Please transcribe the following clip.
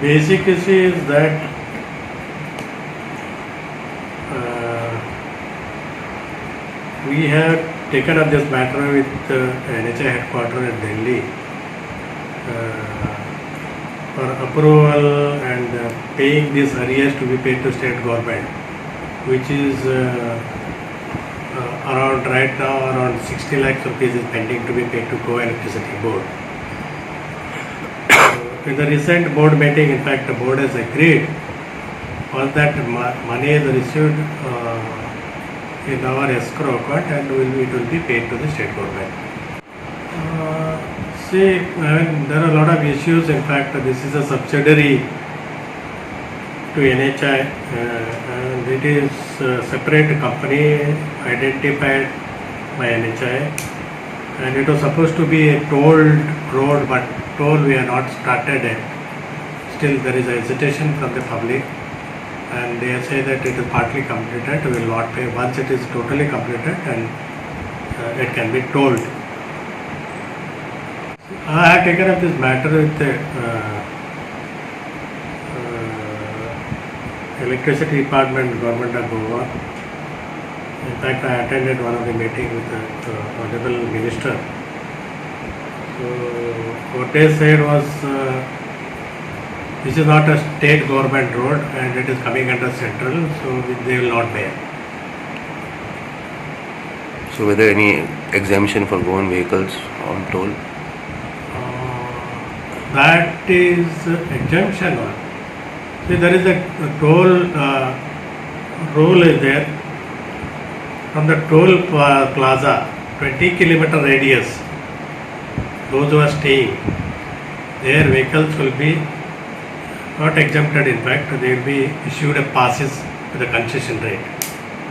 Basic issue is that we have taken up this matter with NHI headquarters at Delhi for approval and paying this arrears to be paid to state government, which is around right now around 60 lakhs rupees is pending to be paid to Goa Electricity Board. In the recent board meeting, in fact, the board has agreed all that money is received in our escrow account and it will be paid to the state government. See, there are a lot of issues. In fact, this is a subsidiary to NHI and it is a separate company identified by NHI, and it was supposed to be a tolled road, but toll we have not started it. Still there is a hesitation from the public and they say that it is partly completed, we will not pay once it is totally completed and it can be tolled. I have taken up this matter with the electricity department, government of Goa. In fact, I attended one of the meetings with the honorable minister. So what they said was this is not a state government road and it is coming under central, so they will not bear. So were there any exemption for Goan vehicles on toll? That is exemption one. See, there is a toll rule is there. From the toll plaza, 20-kilometer radius, those who are staying, their vehicles will be not exempted. In fact, they will be issued a passes with a concession rate.